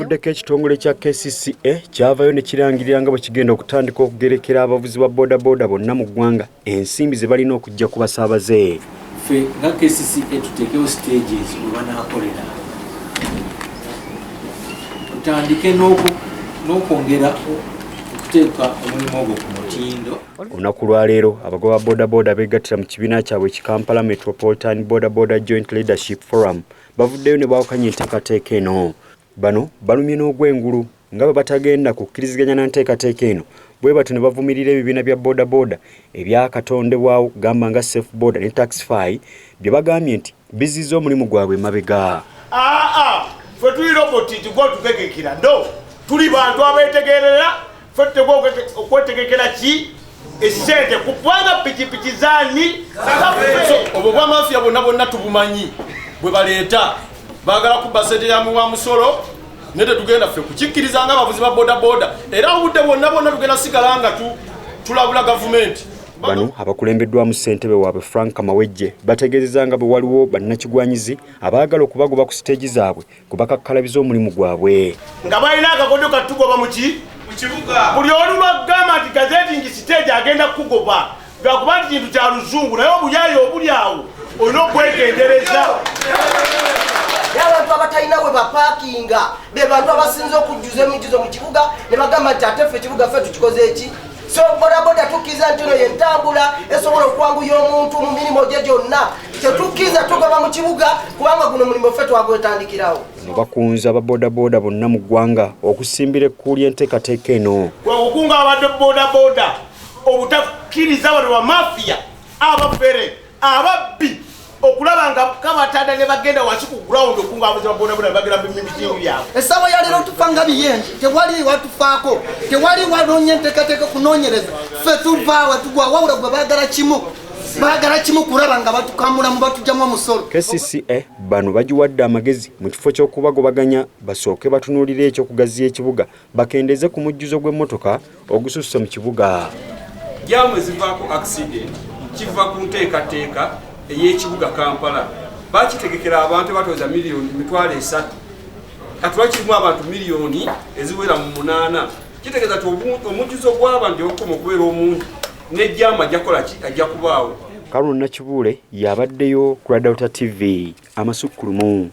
akakodeko ekitongole kya Kcca kyavayo ne kirangirira nga bwe kigenda okutandika okugerekera abavuzi ba bodaboda bonna mu ggwanga ensimbi ze balina okujja ku basaabaze. Ffe nga Kcca tuteekewo stages we banaakolera tutandike n'okwongera okuteeka omulimu ogwo ku mutindo. Olunaku lwa leero abagoba bodaboda beegattira mu kibiina kyabwe Kampala Metropolitan Bodaboda Joint Leadership Forum bavuddeyo ne baawukanya enteekateeka eno. Bano balumye n'ogwengulu nga bwe batagenda kukkiriziganya na nteekateeka eno bwe batyo ne bavumirira ebibiina bya bodaboda ebyakatondebwawo kugamba nga Safe Boda ne Taxify bye bagambye nti bizizza omulimu gwabwe emabega. Ffe tuli roboti tugwa tukekekera ndo tuli bantu abeetegerera ffe tegwa okwetegekera ki esente kupanga pikipiki zaani obwo bwa mafia bonna tubumanyi bwe baleeta baagala kubba sente ya wa Misolo ne tetugenda ffe kukikkiriza nga abavuzi ba bodaboda era obudde bonna tugenda sigala nga tulabula gavumenti. Bano abakulembeddwamu ssentebe waabwe Frank Mawejje bategeezezza nga bwe waliwo bannakigwanyizi abaagala okubagoba ku siteegi zaabwe kubakakkalabiza omulimu gwabwe nga balina akakodyo katugoba mu kibuga. Buli olu lwagamba nti gazeti nti siteegi agenda kukugoba gakuba nti kintu kya luzungu naye obuyayi obuli awo olina okwegendereza. Abantu abatalina we bapaakinga be bantu abasinze okujjuza emijuzo mu kibuga ne bagamba nti ate ffe ekibuga ffe tukikoze eki. So bodaboda tukkiza nti eno yentambula esobola okwanguya omuntu mu mirimu gye gyonna tetukkiza tugoba mu kibuga kubanga guno mulimu ffe twagwetandikirawo. no bakunza aba bodaboda bonna mu ggwanga okusimbira ekkuuli enteekateeka eno. Okukunga abadde bodaboda obutakkiriza bano ba mafiya abafere ababbi okulaba nga kabatanda ne bagenda wansi ku ground okunga abavuzi ba bodaboda bagenda mu mitingi byabwe. Esawa ya leero tufanga biyenje tewali watufaako tewali wanonye enteekateeka kunoonyereza ffe tuvaawe tugwa wawula gwe baagala kimu kulaba nga batukambula mu batujjamu omusolo. Kcca bano bagiwadde amagezi mu kifo ky'okubagobaganya basooke batunuulire ekyokugaziya ekibuga bakendeeze ku mujjuzo gw'emmotoka ogususse mu kibuga. Jamu ezivaako accident kiva ku nteekateeka ey'ekibuga Kampala bakitegekera abantu batoza miliyoni 300 atwakirimu abantu miliyoni eziwera mu 8 kitegeeza nti omujjuzo gw'abantu okukoma okubeera omungi n'ejjama ajjakola ki ajja kubaawo. Kaluno Nakibuule yabaddeyo ku Radauta TV amasukkulumu.